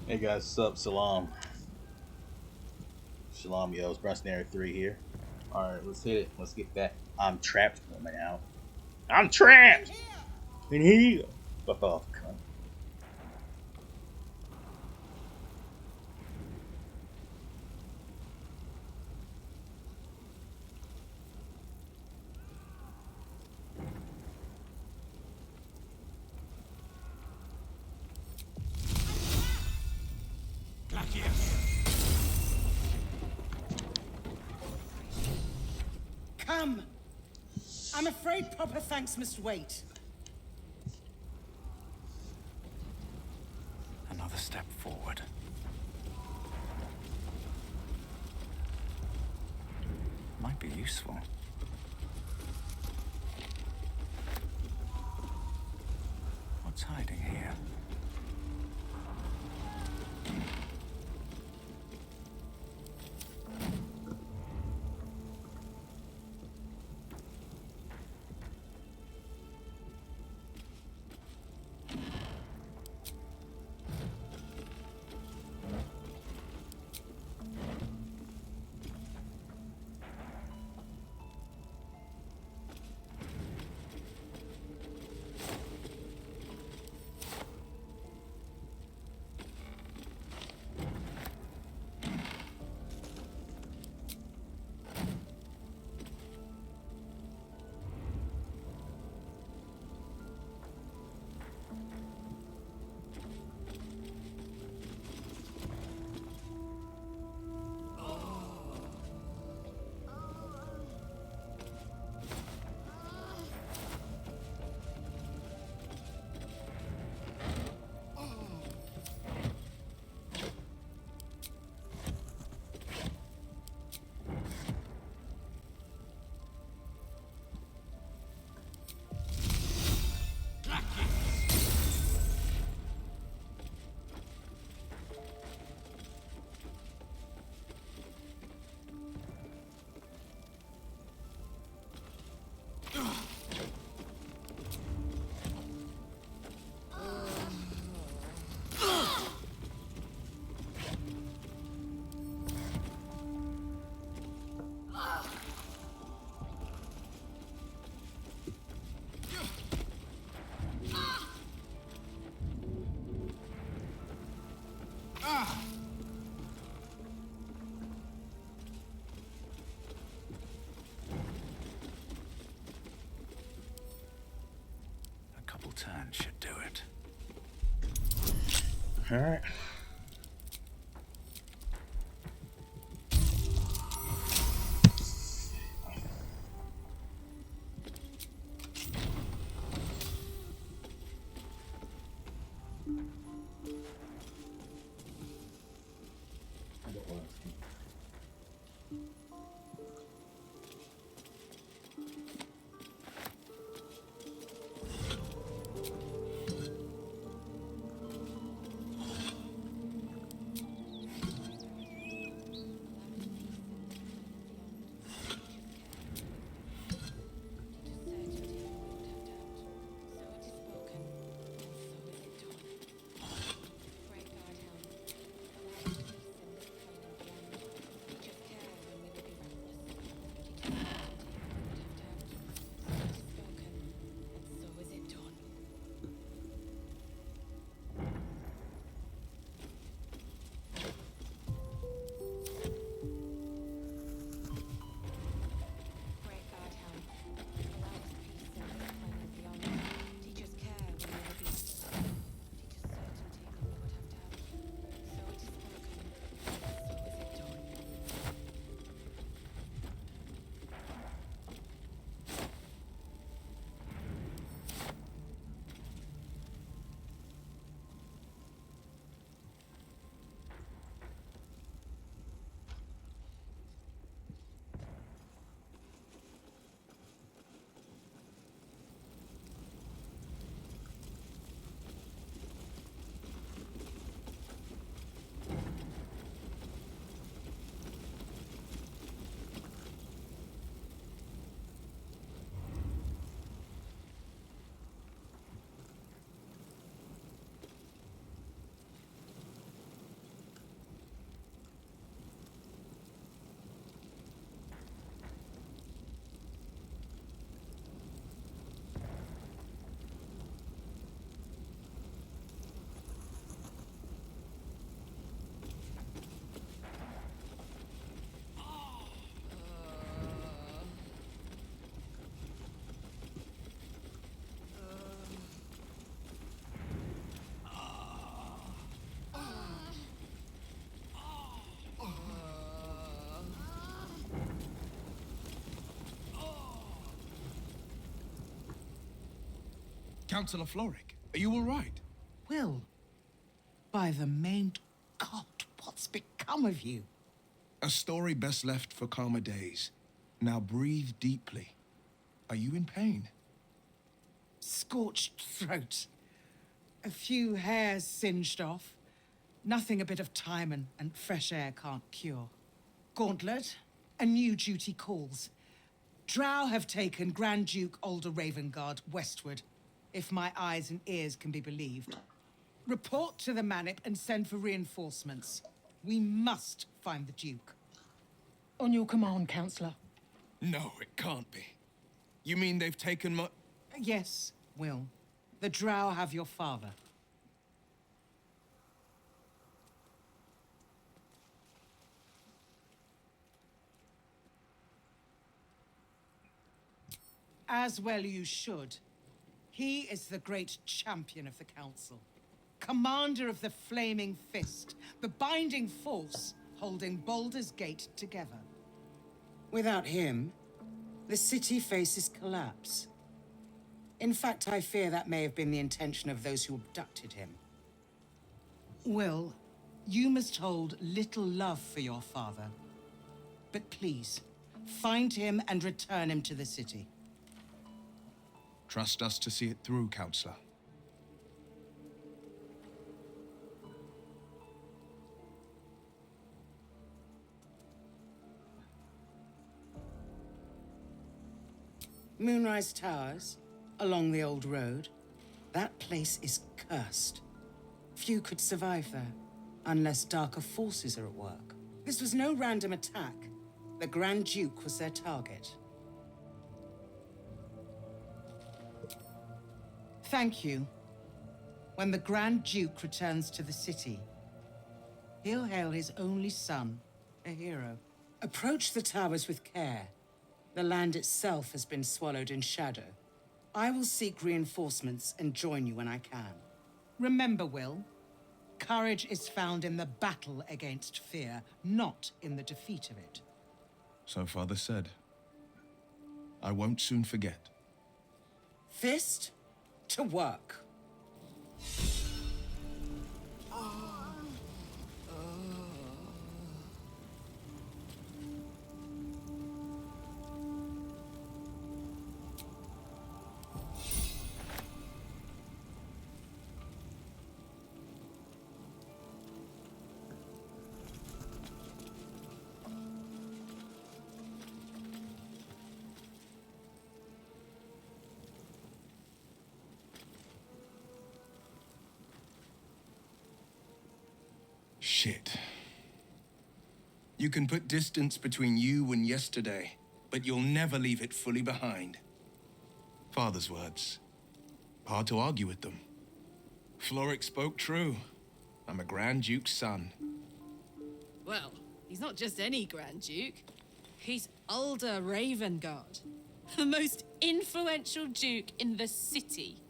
Hey guys, sup? Salam. Shalom, yo. It's Brunson 3 here. Alright, let's hit it. Let's get that I'm trapped moment out. I'm trapped! In here! Fuck off, cunt. Come! I'm afraid proper thanks must wait. Another step forward. Might be useful. What's hiding here? A couple turns should do it. Alright. Councillor Floric, are you all right? Will, by the main God, what's become of you? A story best left for calmer days. Now breathe deeply. Are you in pain? Scorched throat. A few hairs singed off. Nothing a bit of time and fresh air can't cure. Gauntlet, a new duty calls. Drow have taken Grand Duke Alder Ravengard westward, if my eyes and ears can be believed. Report to the Manip and send for reinforcements. We must find the Duke. On your command, Councillor. No, it can't be. You mean they've taken my... Yes, Will. The Drow have your father. As well you should. He is the great champion of the Council. Commander of the Flaming Fist, the binding force holding Baldur's Gate together. Without him, the city faces collapse. In fact, I fear that may have been the intention of those who abducted him. Will, you must hold little love for your father. But please, find him and return him to the city. Trust us to see it through, Councillor. Moonrise Towers, along the old road. That place is cursed. Few could survive there, unless darker forces are at work. This was no random attack. The Grand Duke was their target. Thank you. When the Grand Duke returns to the city, he'll hail his only son, a hero. Approach the towers with care. The land itself has been swallowed in shadow. I will seek reinforcements and join you when I can. Remember, Will, courage is found in the battle against fear, not in the defeat of it. So Father said. I won't soon forget. Fist to work. Shit. You can put distance between you and yesterday, but you'll never leave it fully behind. Father's words. Hard to argue with them. Floric spoke true. I'm a Grand Duke's son. Well, he's not just any Grand Duke. He's Alder Ravengard, the most influential Duke in the city.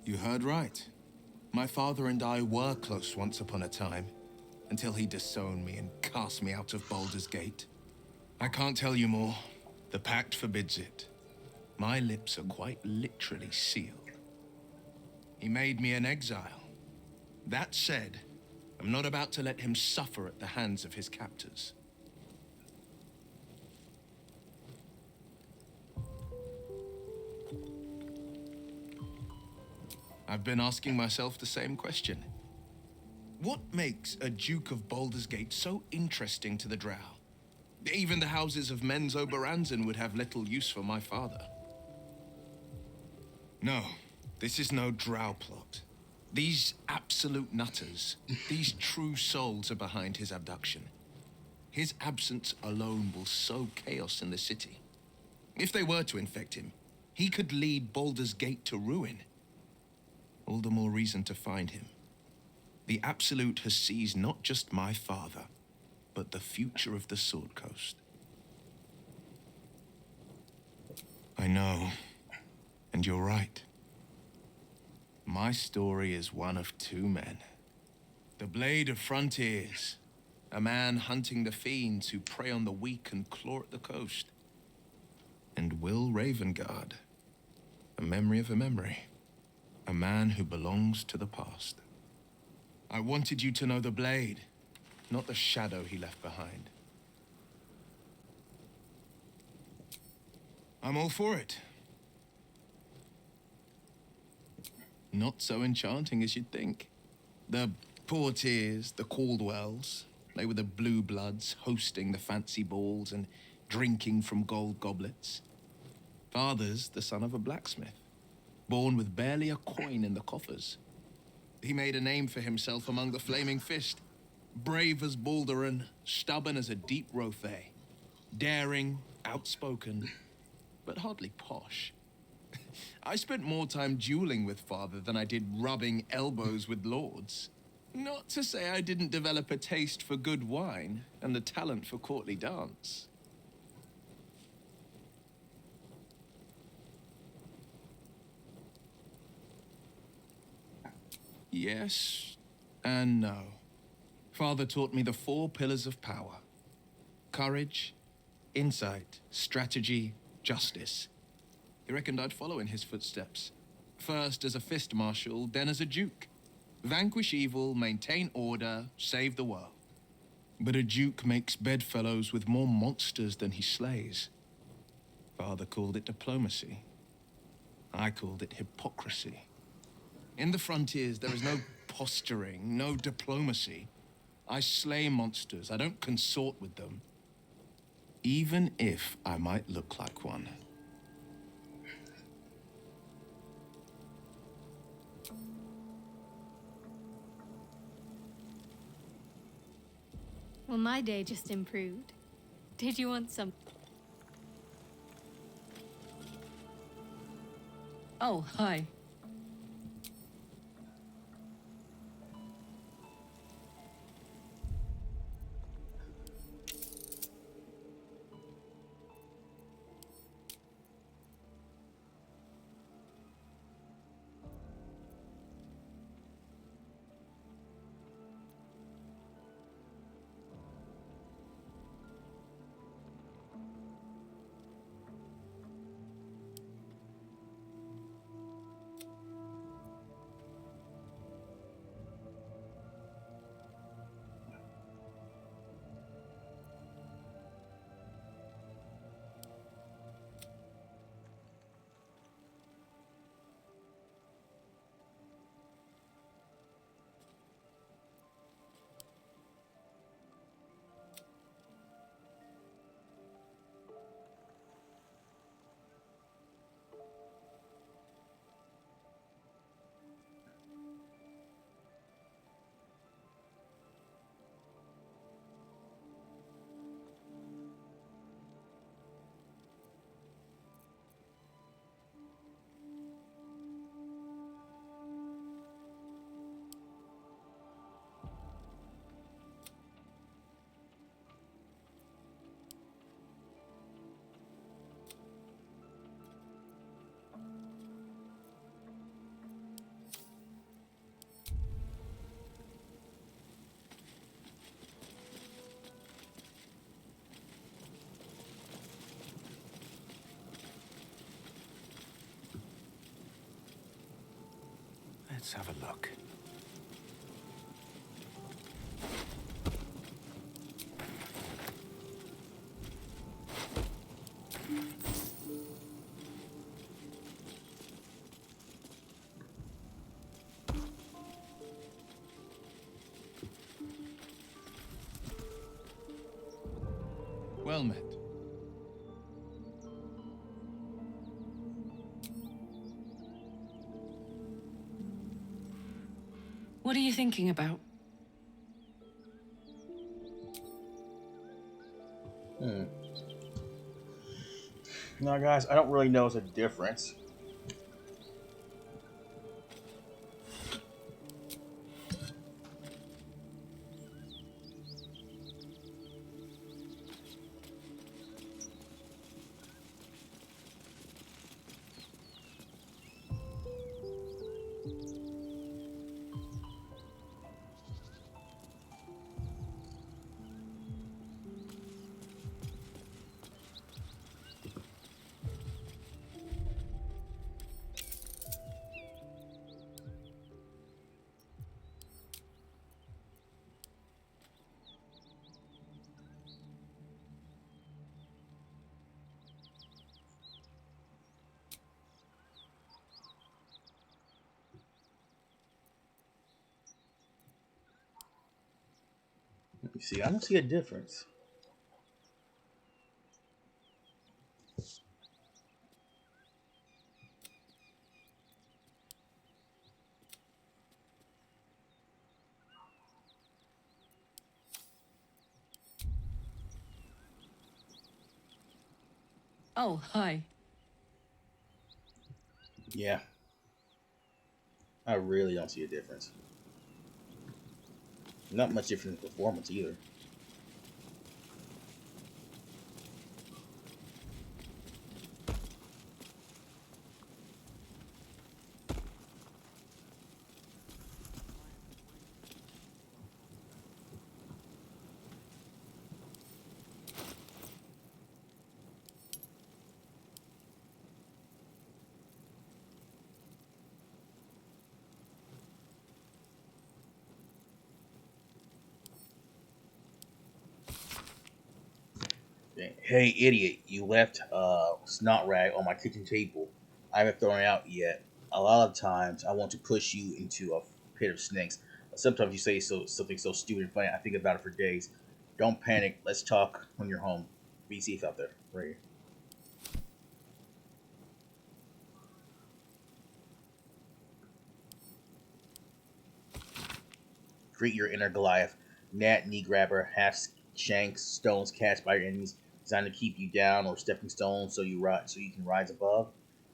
You heard right. My father and I were close once upon a time, until he disowned me and cast me out of Baldur's Gate. I can't tell you more. The pact forbids it. My lips are quite literally sealed. He made me an exile. That said, I'm not about to let him suffer at the hands of his captors. I've been asking myself the same question. What makes a Duke of Baldur's Gate so interesting to the Drow? Even the houses of Men's Oberanzen would have little use for my father. No, this is no Drow plot. These absolute nutters, these true souls are behind his abduction. His absence alone will sow chaos in the city. If they were to infect him, he could lead Baldur's Gate to ruin. All the more reason to find him. The Absolute has seized not just my father, but the future of the Sword Coast. I know, and you're right. My story is one of two men. The Blade of Frontiers, a man hunting the fiends who prey on the weak and claw at the coast. And Will Ravengard, a memory of a memory, a man who belongs to the past. I wanted you to know the Blade, not the shadow he left behind. I'm all for it. Not so enchanting as you'd think. The Portiers, the Caldwells, they were the blue bloods hosting the fancy balls and drinking from gold goblets. Father's the son of a blacksmith, born with barely a coin in the coffers. He made a name for himself among the Flaming Fist. Brave as Baldur and stubborn as a deep Rothay. Daring, outspoken, but hardly posh. I spent more time dueling with Father than I did rubbing elbows with lords. Not to say I didn't develop a taste for good wine and the talent for courtly dance. Yes and no. Father taught me the 4 pillars of power. Courage, insight, strategy, justice. He reckoned I'd follow in his footsteps. First as a fist marshal, then as a duke. Vanquish evil, maintain order, save the world. But a duke makes bedfellows with more monsters than he slays. Father called it diplomacy. I called it hypocrisy. In the frontiers, there is no posturing, no diplomacy. I slay monsters, I don't consort with them. Even if I might look like one. Well, my day just improved. Did you want some? Oh, hi. Let's have a look. Well met. What are you thinking about? Now, guys, I don't really notice a difference. You see, I don't see a difference. Oh, hi. Yeah, I really don't see a difference. Not much difference in performance either. Hey, idiot! You left snot rag on my kitchen table. I haven't thrown it out yet. A lot of times, I want to push you into a pit of snakes. Sometimes you say something so stupid and funny. I think about it for days. Don't panic. Let's talk when you're home. Be safe out there. Right here. Greet your inner Goliath. Gnat, knee grabber, half shanks, stones cast by your enemies, designed to keep you down, or stepping stones so you can rise above.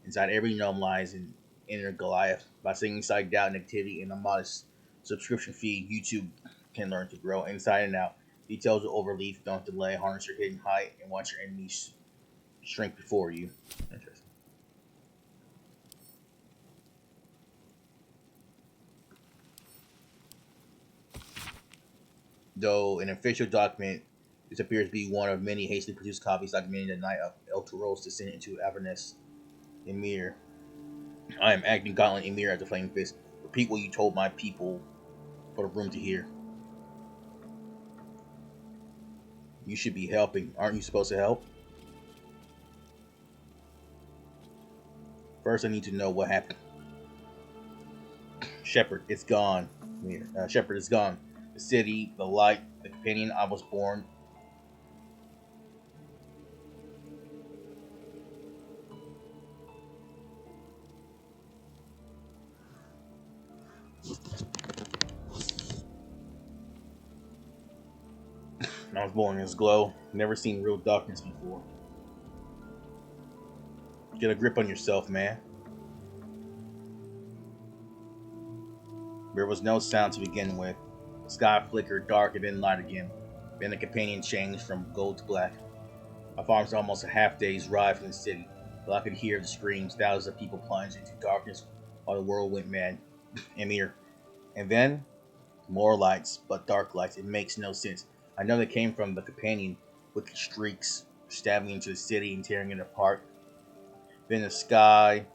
Inside every gnome lies an inner Goliath. By staying inside doubt and activity and a modest subscription fee, you too can learn to grow inside and out. Details will overleaf. Don't delay. Harness your hidden height and watch your enemies shrink before you. Interesting. Though an official document, this appears to be one of many hastily produced copies documenting the night of El Toro's descent into Avernus. Emir, I am acting Gauntlet Emir at the Flaming Fist. Repeat what you told my people for the room to hear. You should be helping. Aren't you supposed to help? First, I need to know what happened. Shepard, it's gone. Emir, Shepard is gone. The city, the light, the companion I was born. I was born in this glow. Never seen real darkness before. Get a grip on yourself, man. There was no sound to begin with. The sky flickered dark and then light again. Then the companion changed from gold to black. My farm's almost a half day's ride from the city, but I could hear the screams. Thousands of people plunged into darkness while the world went mad. Emir. And then, more lights, but dark lights. It makes no sense. I know they came from the companion, with streaks stabbing into the city and tearing it apart. Then the sky,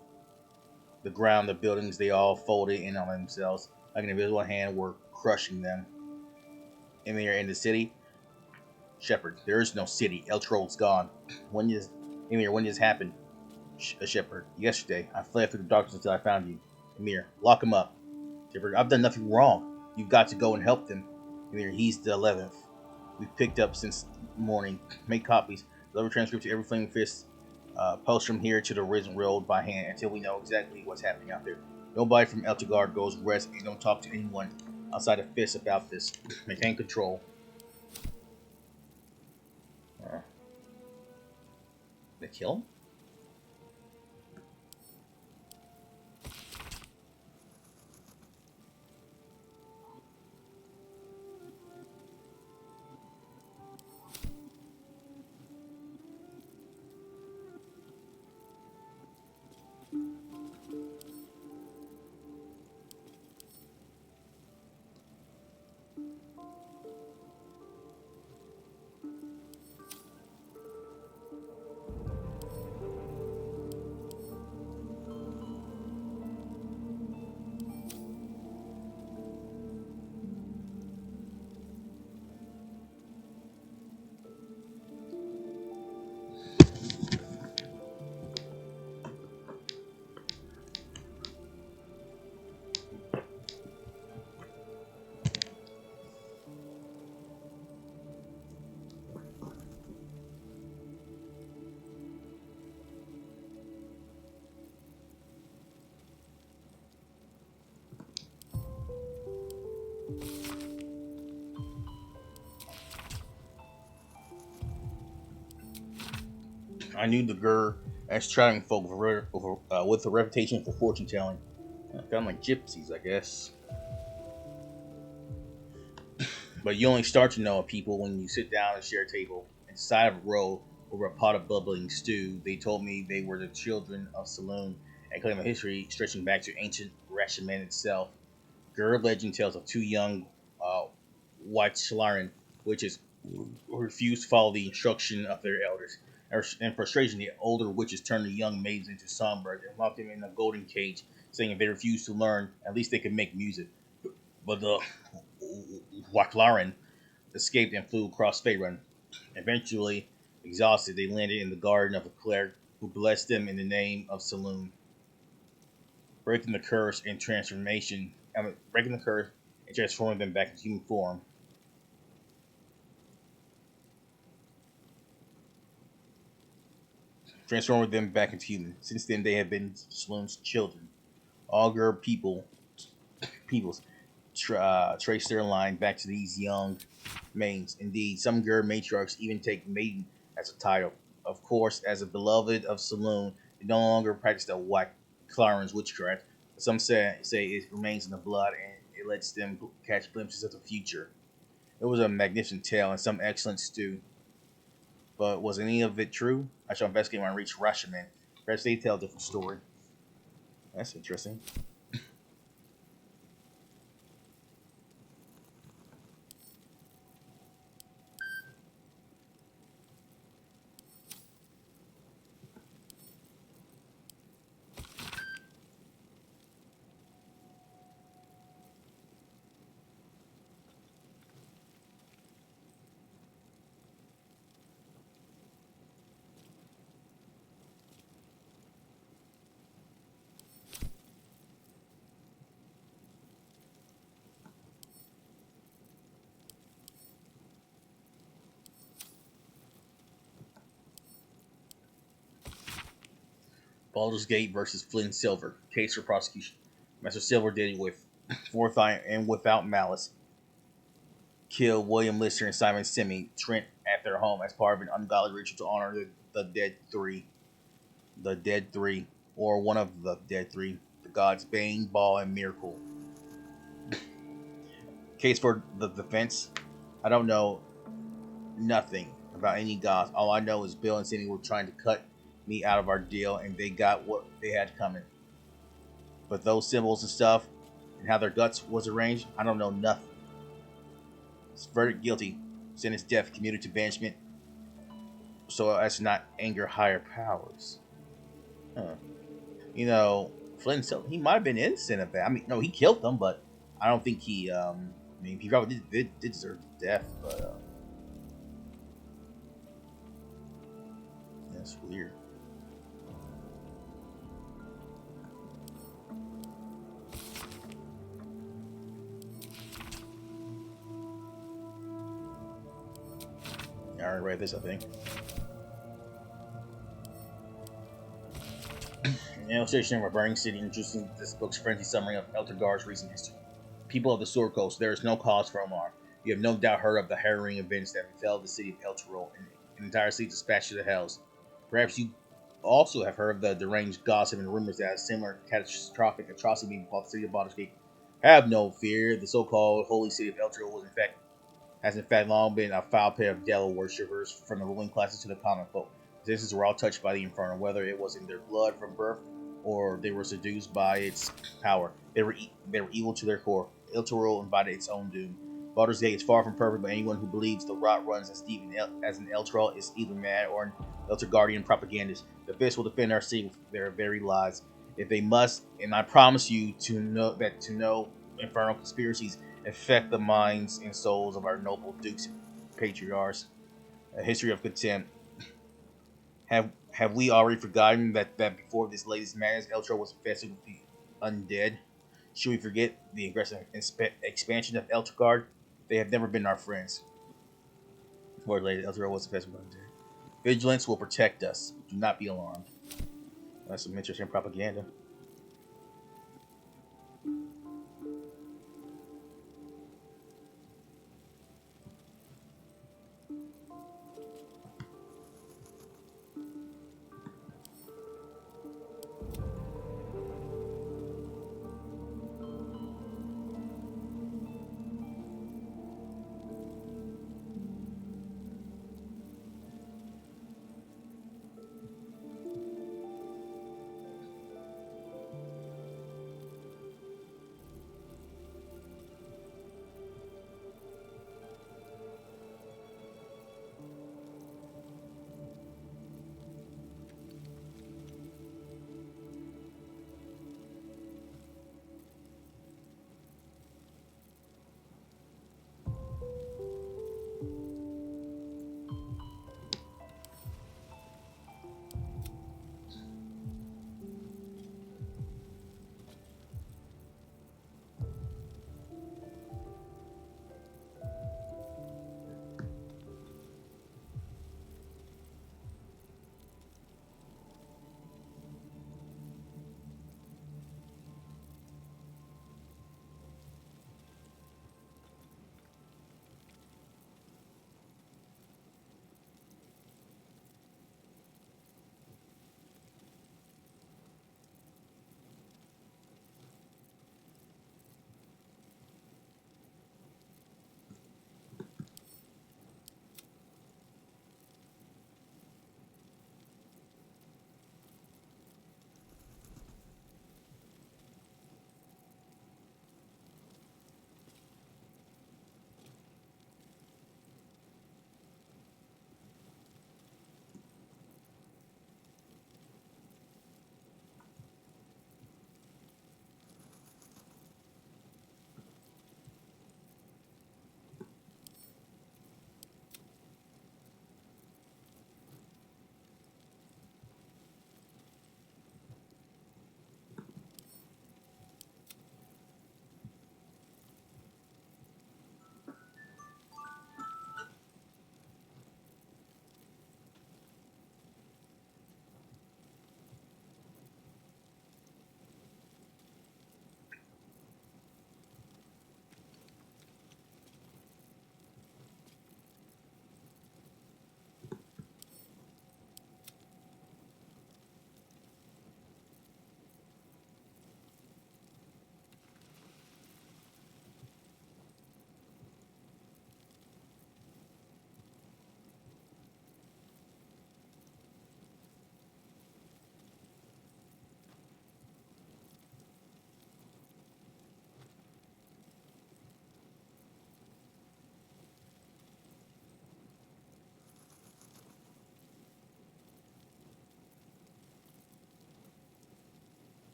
the ground, the buildings, they all folded in on themselves, like an invisible hand were crushing them. Emir in the city. Shepard, there is no city. El Troll's gone. When is Emir? When did this happen? Shepard, yesterday. I fled through the darkness until I found you. Emir, lock him up. Shepard, I've done nothing wrong. You've got to go and help them. Emir, he's the 11th. We've picked up since morning. Make copies. Deliver transcripts to every Flaming Fist. Post from here to the Risen Road by hand until we know exactly what's happening out there. Nobody from Eltegard goes west and don't talk to anyone outside of Fist about this. Maintain control. They kill him? I knew the Gur as traveling folk with a reputation for fortune telling. Kind of like gypsies, I guess. But you only start to know people when you sit down and share a table and side of a row over a pot of bubbling stew. They told me they were the children of Saloon and claim a history stretching back to ancient Rashomon itself. Gur legend tells of two young uh, white Shalaren witches who refused to follow the instruction of their elders. In frustration, the older witches turned the young maids into songbirds and locked them in a golden cage, saying if they refused to learn, at least they could make music. But the Waklaren escaped and flew across Faerun. Eventually, exhausted, they landed in the garden of a cleric who blessed them in the name of Saloon, breaking the curse and breaking the curse and transforming them back into human form. Transforming them back into human. Since then, they have been Saloon's children. All Gur peoples trace their line back to these young maidens. Indeed, some Gur matriarchs even take maiden as a title. Of course, as a beloved of Saloon, they no longer practice the white Claren's witchcraft. Some say it remains in the blood and it lets them catch glimpses of the future. It was a magnificent tale and some excellent stew. But was any of it true? I shall investigate when I reach Rashomon. Perhaps they tell a different story. That's interesting. Baldur's Gate versus Flynn Silver. Case for prosecution. Master Silver did it with forethought and without malice. Killed William Lister and Simon Simi Trent at their home as part of an ungodly ritual to honor the dead three. The dead three, or one of the dead three. The gods Bane, Ball, and Miracle. Case for the defense. I don't know nothing about any gods. All I know is Bill and Cindy were trying to cut me out of our deal, and they got what they had coming. But those symbols and stuff, and how their guts was arranged, I don't know nothing. It's verdict guilty, sentence death, commuted to banishment, so as to not anger higher powers. Huh. Flynn, so he might have been innocent of that. I mean, no, he killed them, but I don't think he. I mean, he probably did deserve death, but that's weird. I already read this, I think. An illustration of a burning city introducing this book's frenzy summary of Eltergar's recent history. People of the Sword Coast, there is no cause for alarm. You have no doubt heard of the harrowing events that befell the city of Elturol and an entire city dispatched to the hells. Perhaps you also have heard of the deranged gossip and rumors that a similar catastrophic atrocity being befall the city of Baldur's Gate. Have no fear, the so-called holy city of Elturol has in fact long been a foul pit of devil worshippers from the ruling classes to the common folk. Citizens were all touched by the inferno, whether it was in their blood from birth or they were seduced by its power. They were evil to their core. Elturol invited its own doom. Baldur's Gate is far from perfect, but anyone who believes the rot runs as deep as an Elturol is either mad or an Elturgardian propagandist. The Fist will defend our city with their very lives, if they must. And I promise you to know infernal conspiracies affect the minds and souls of our noble dukes and patriarchs. A history of contempt. Have we already forgotten that before this latest madness, Eltro was infested with the undead? Should we forget the aggressive expansion of Eltrogard? They have never been our friends. Before later, Eltro was infested with undead. Vigilance will protect us. Do not be alarmed. That's some interesting propaganda.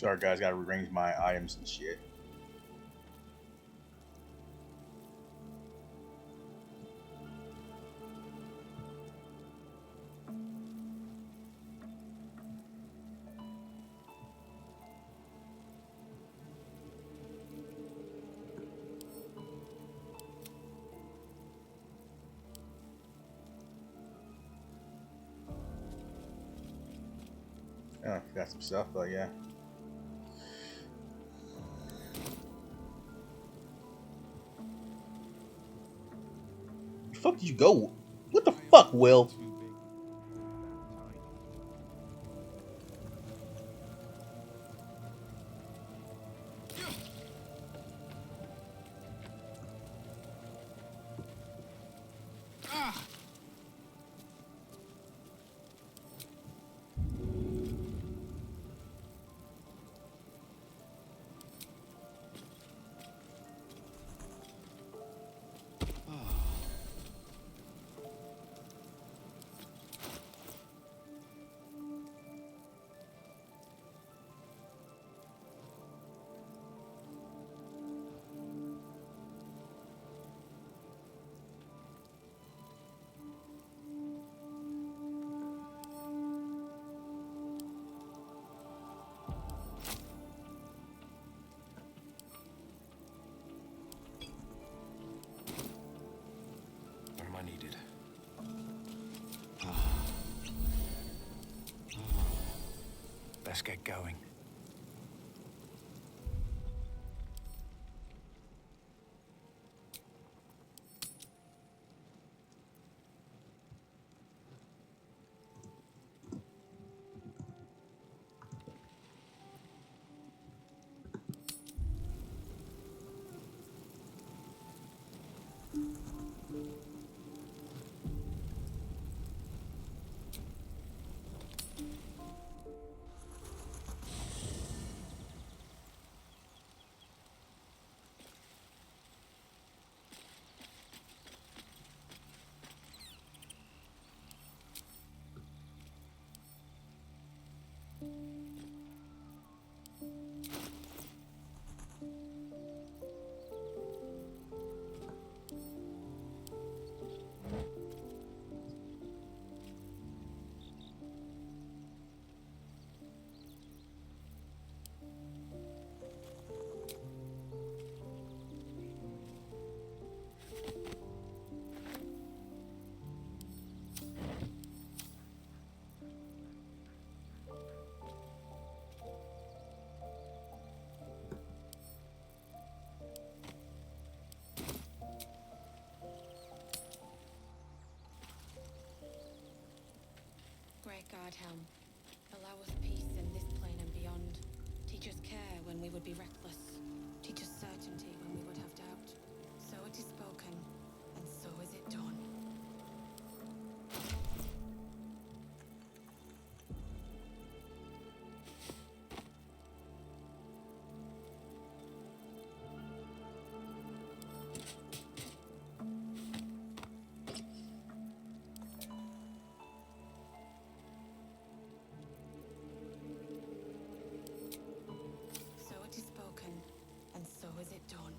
Sorry, guys, gotta rearrange my items and shit. Oh, got some stuff, but yeah. The fuck did you go? What the fuck, Will? Where am I needed? Let's get going. Great God, Helm, allow us peace in this plane and beyond. Teach us care when we would be reckless. Teach us certainty when we would have doubt. So it is spoken, and so is it done. So it is spoken, and so is it done.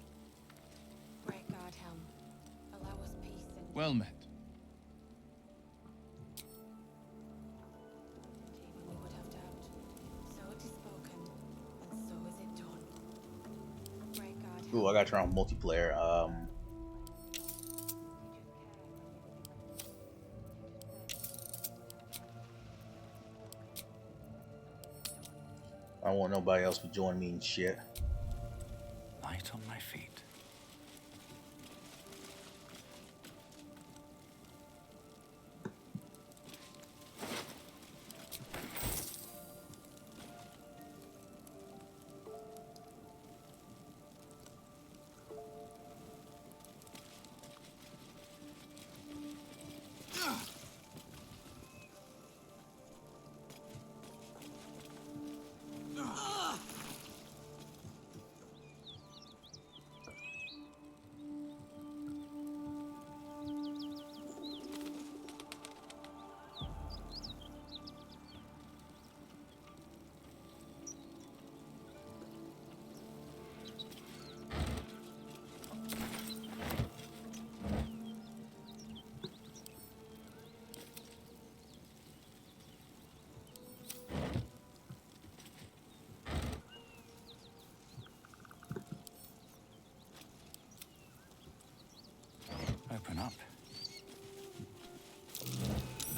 Great God, Helm, allow us peace in Well met. certainty when we would have doubt. So it is spoken, and so is it done. Great God, Ooh, Helm, I gotta turn on multiplayer. I don't want nobody else to join me and shit. Light on my feet.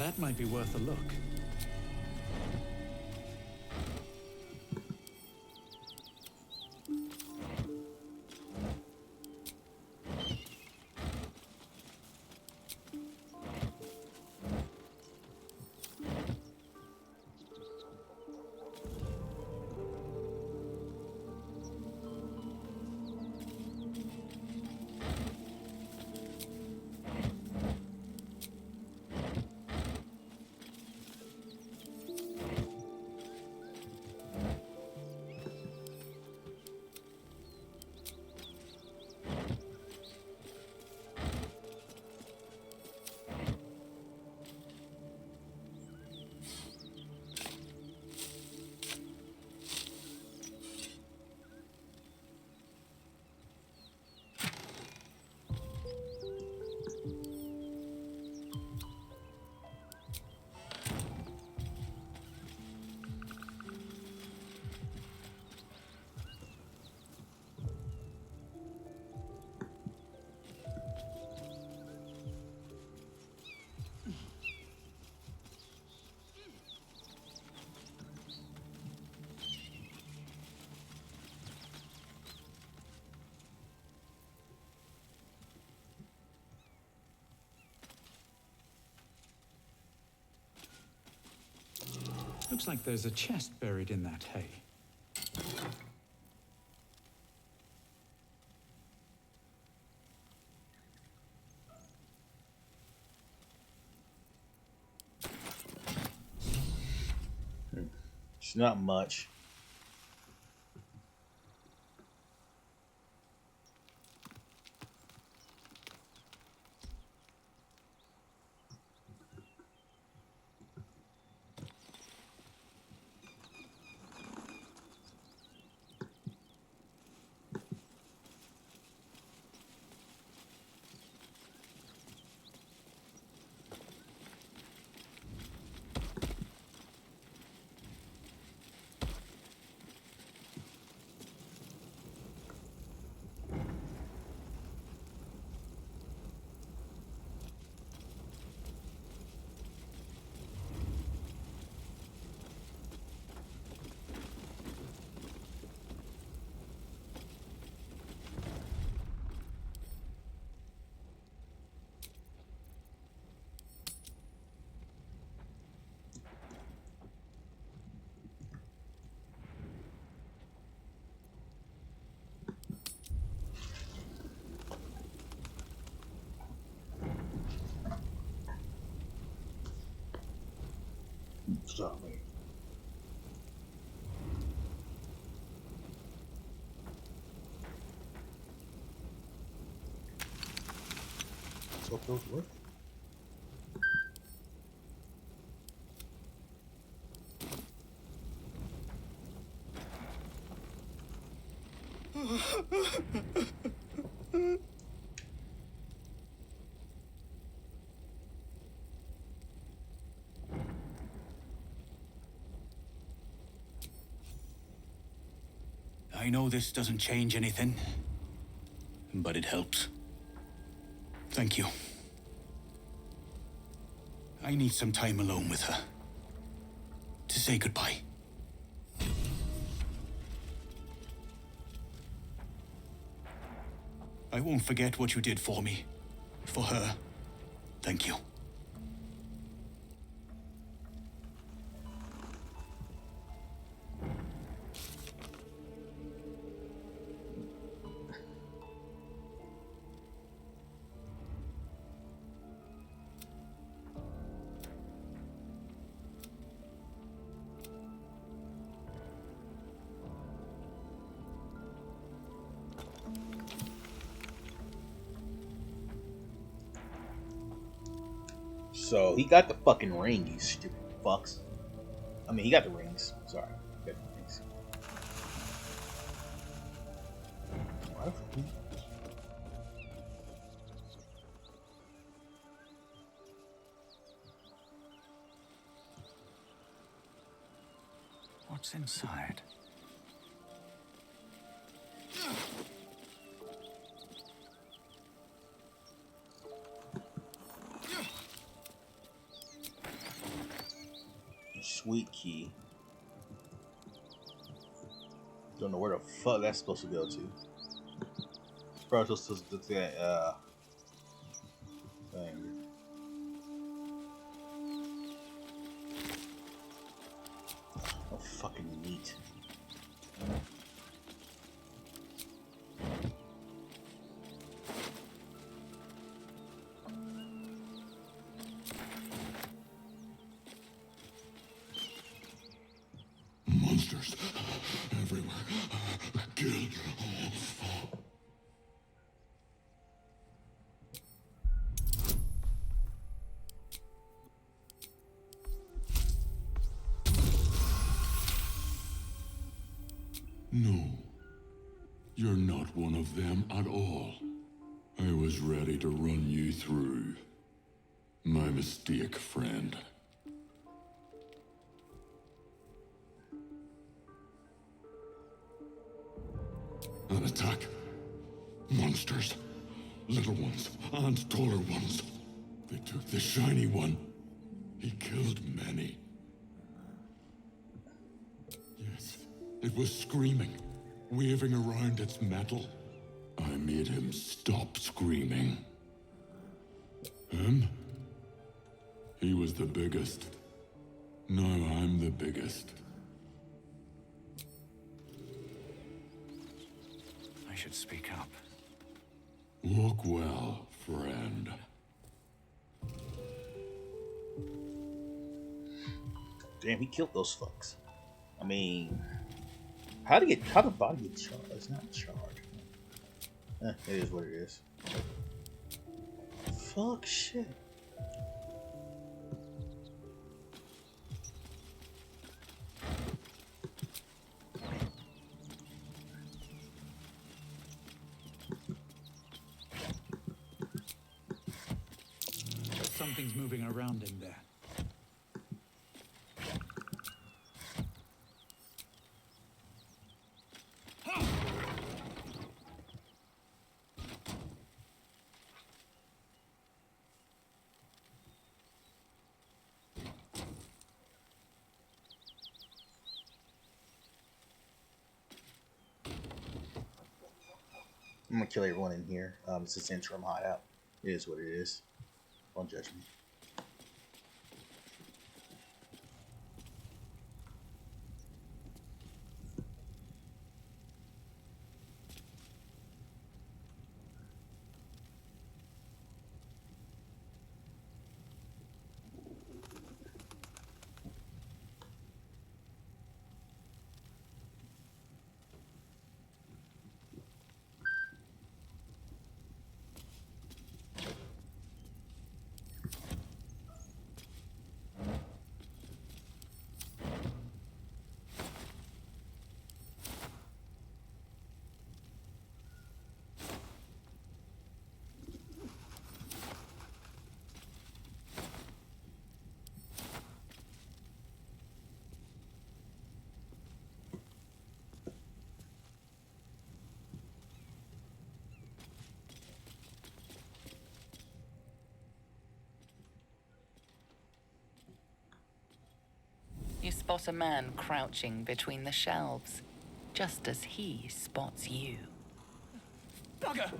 That might be worth a look. Looks like there's a chest buried in that hay. It's not much. Sorry. So those work? I know this doesn't change anything, but it helps. Thank you. I need some time alone with her. To say goodbye. I won't forget what you did for me. For her. Thank you. So he got the fucking ring, you stupid fucks. I mean, he got the rings. Sorry, he got the rings. What's inside? Don't know where the fuck that's supposed to go to. Probably supposed to that thing. Oh, fucking neat. Monsters everywhere. Kill. No, you're not one of them at all. I was ready to run you through. My mistake, friend. An attack. Monsters. Little ones and taller ones. They took the shiny one. He killed many. Yes, it was screaming, waving around its metal. I made him stop screaming. Him? He was the biggest. Now I'm the biggest. I should speak up. Walk well, friend. Damn, he killed those fucks. I mean, how the body get charged? It's not charged. It is what it is. Fuck shit. Something's moving around in there. I'm gonna kill everyone in here. It's this interim hideout. It is what it is. Don't judge me. You spot a man crouching between the shelves, just as he spots you. Bugger!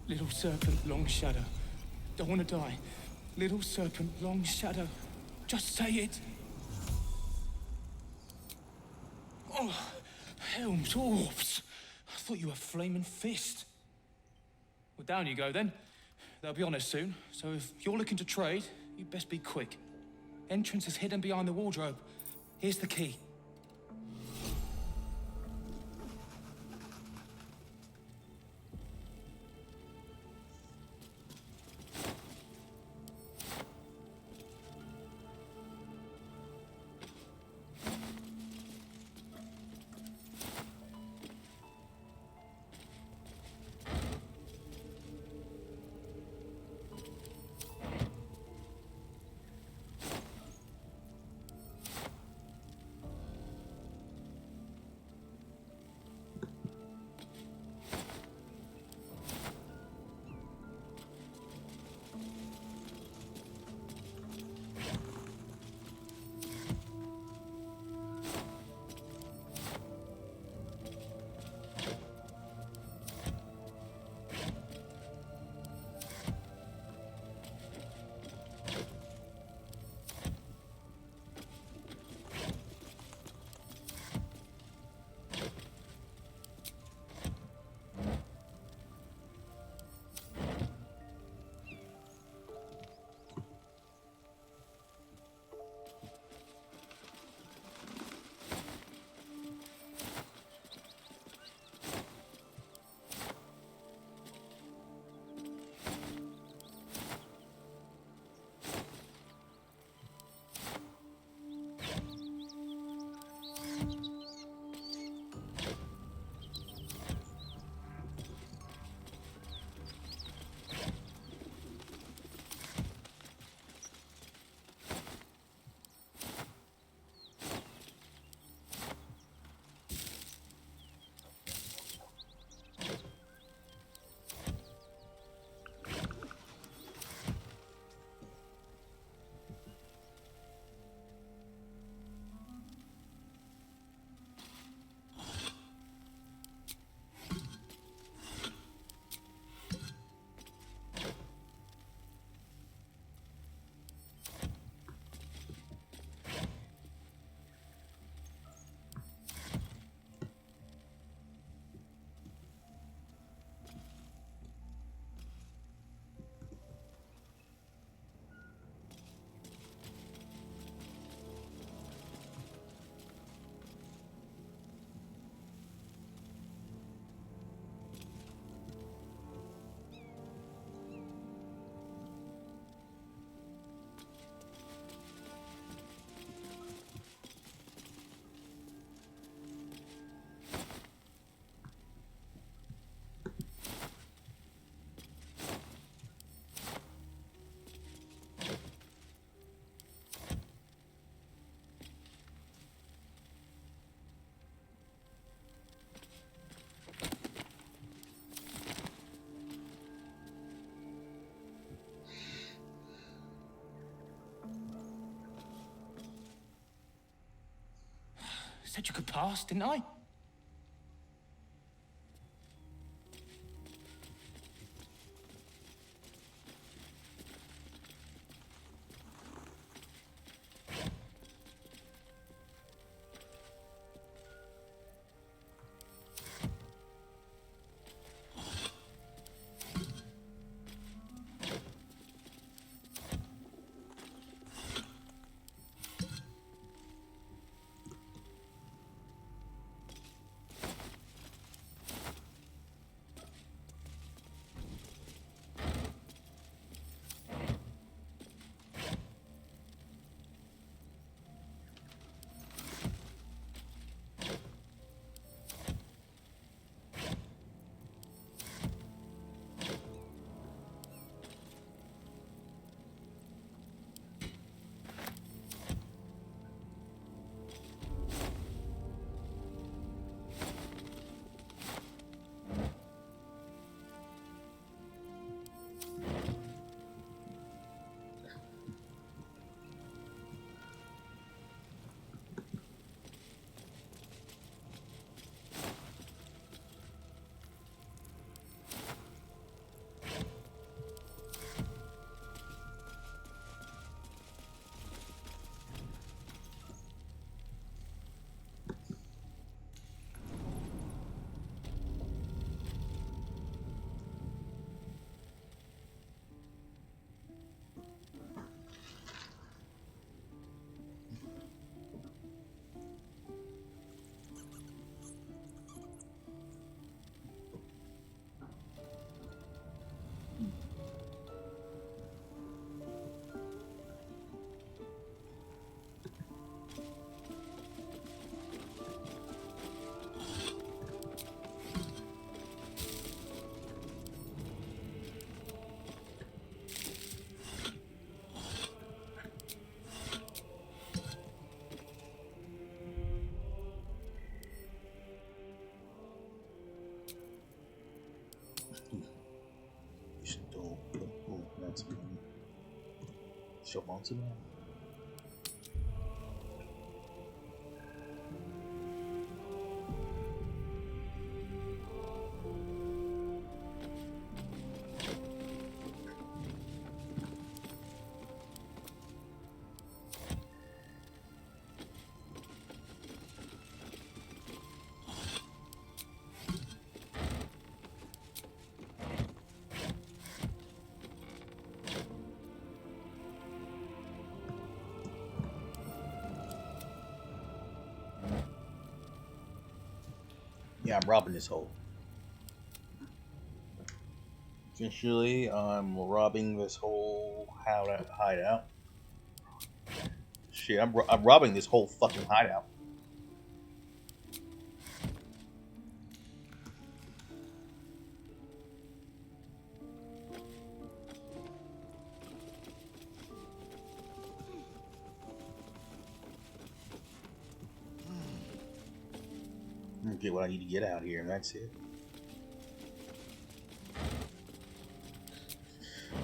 Little serpent, long shadow. Don't want to die. Little serpent, long shadow. Just say it. Oh, Helm's orbs. I thought you were Flaming Fist. Well, down you go then. They'll be on us soon, so if you're looking to trade, you'd best be quick. Entrance is hidden behind the wardrobe. Here's the key. said you could pass, didn't I? Show onto them. Yeah, I'm robbing this hole. Essentially, I'm robbing this whole hideout. Shit, I'm robbing this whole fucking hideout. I'm gonna get what I need to get out here, and that's it.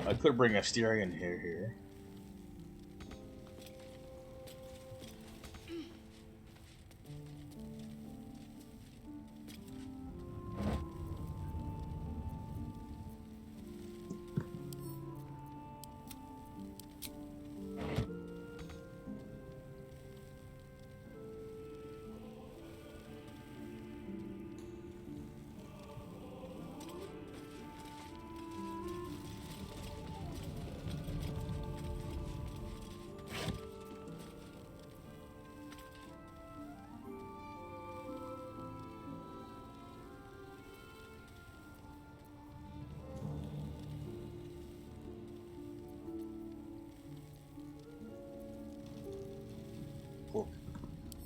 I could bring a Styrian here.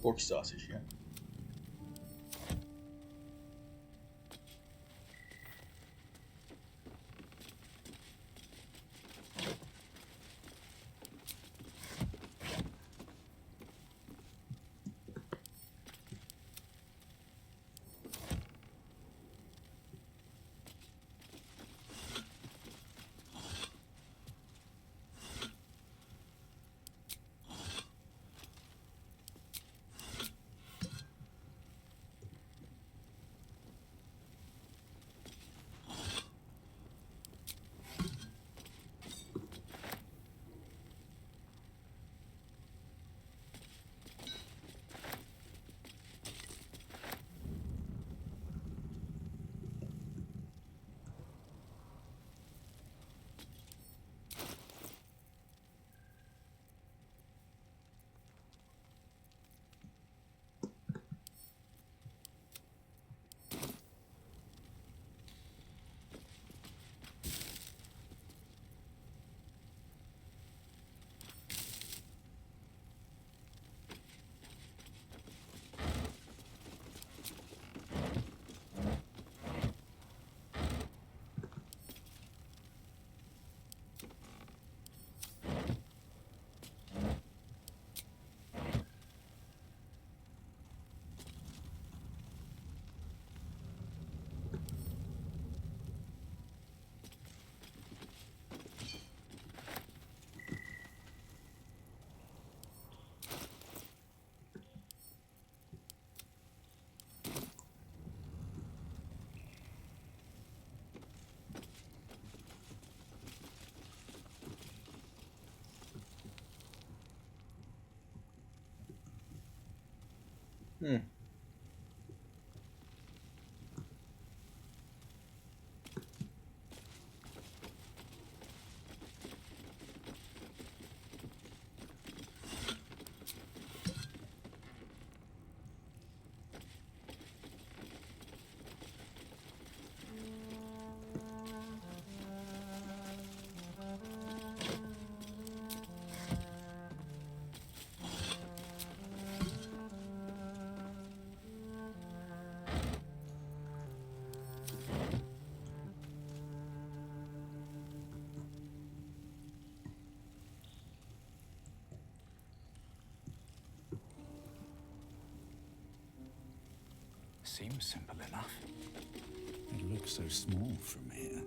Pork sausage, yeah. Hmm. Seems simple enough. It looks so small from here.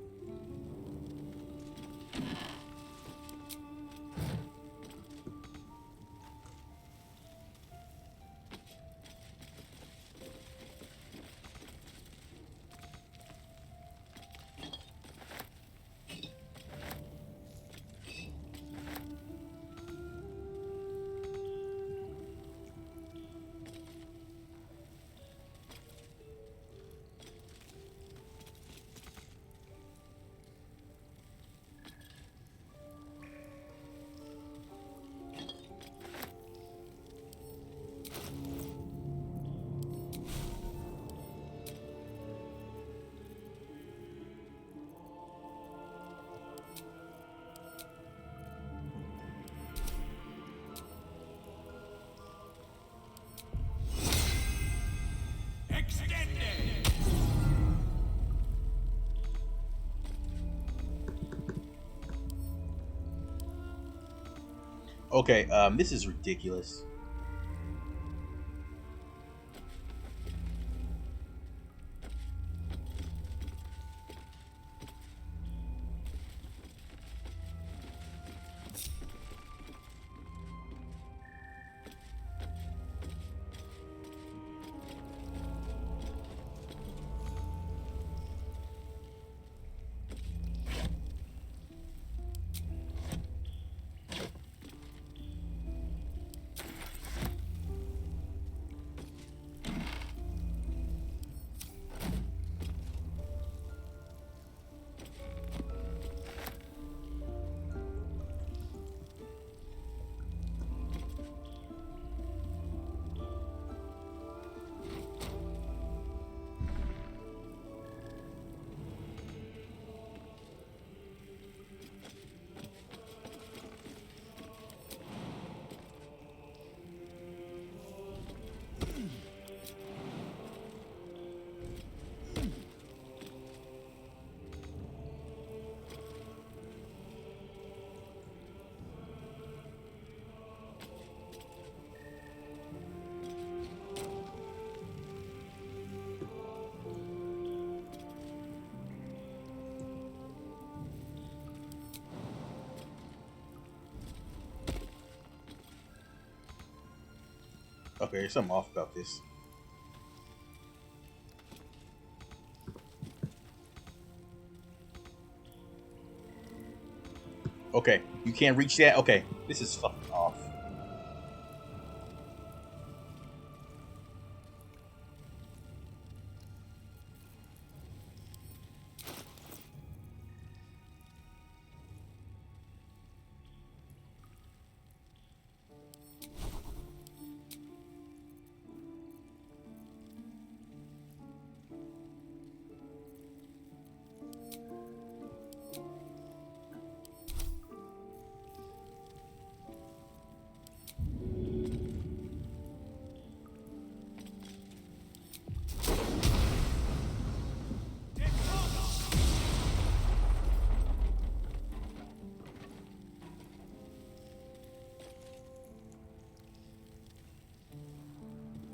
Okay, this is ridiculous. Okay, there's something off about this. Okay, you can't reach that? Okay, this is fucking off.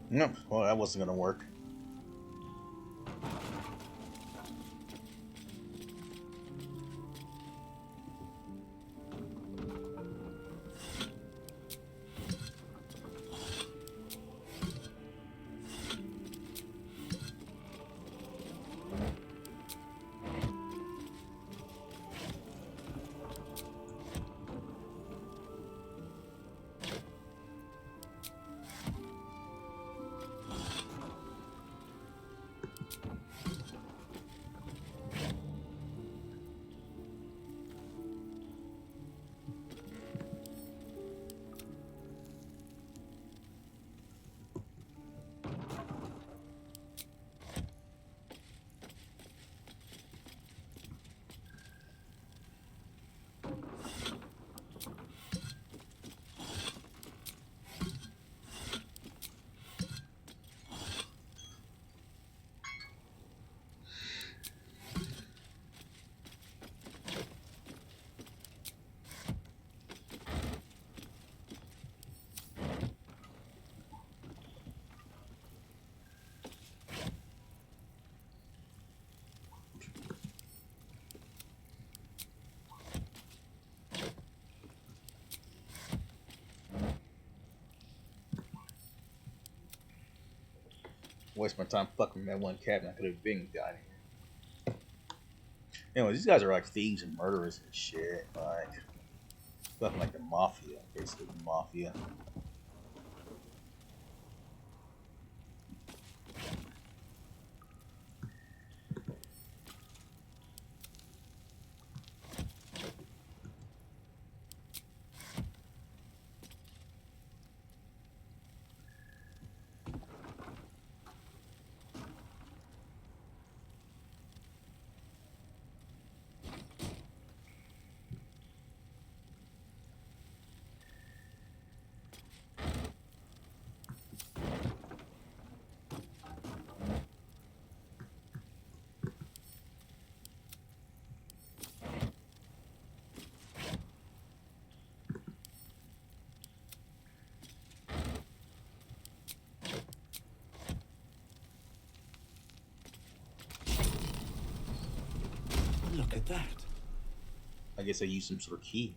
Nope, well, that wasn't gonna work. Waste my time fucking that one cabin. I could have been got here. Anyway, these guys are like thieves and murderers and shit. Like, fucking like the mafia, basically the mafia. Look at that. I guess I used some sort of key.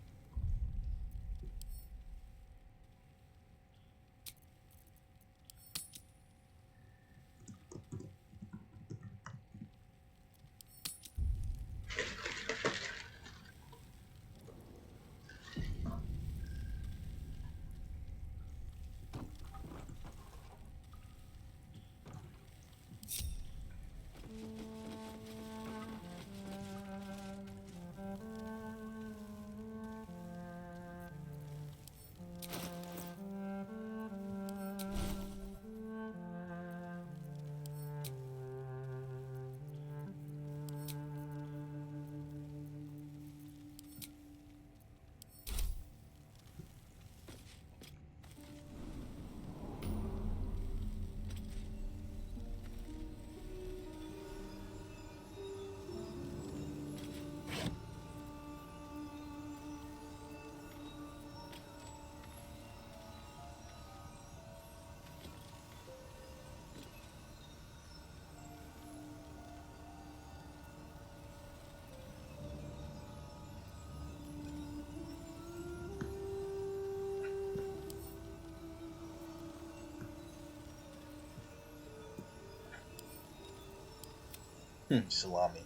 Salami.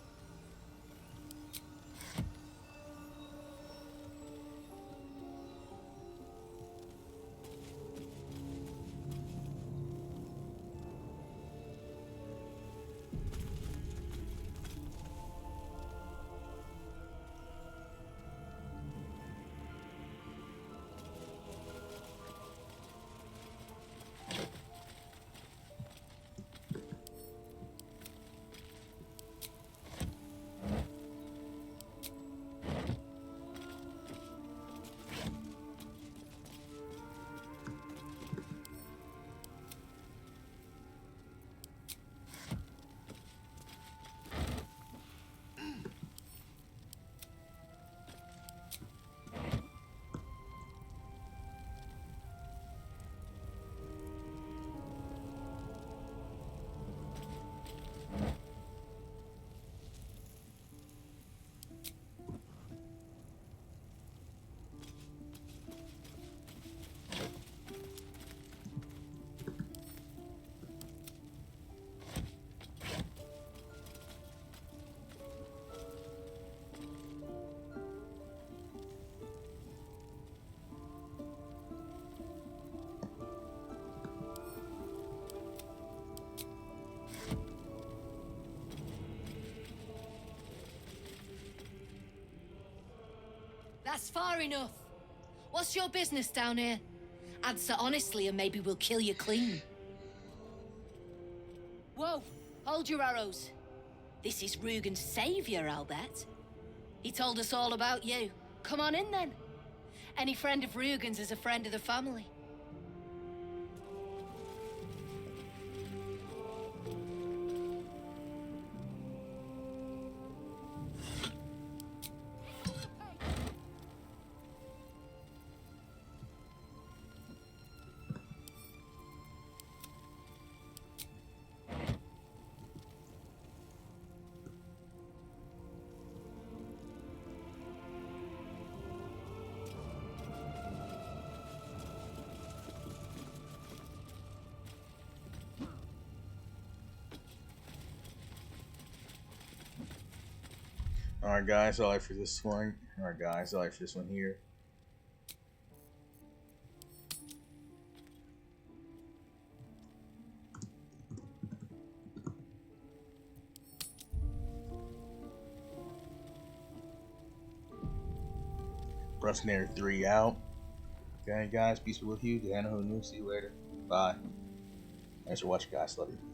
That's far enough. What's your business down here? Answer honestly and maybe we'll kill you clean. Whoa, hold your arrows. This is Rugen's savior, I'll bet. He told us all about you. Come on in then. Any friend of Rugen's is a friend of the family. Alright, guys, all right for this one. Alright, guys, all right for this one here. Mercenary 3 out. Okay, guys, peace be with you. The Hannah who knew. See you later. Bye. Thanks for watching, guys. Love you.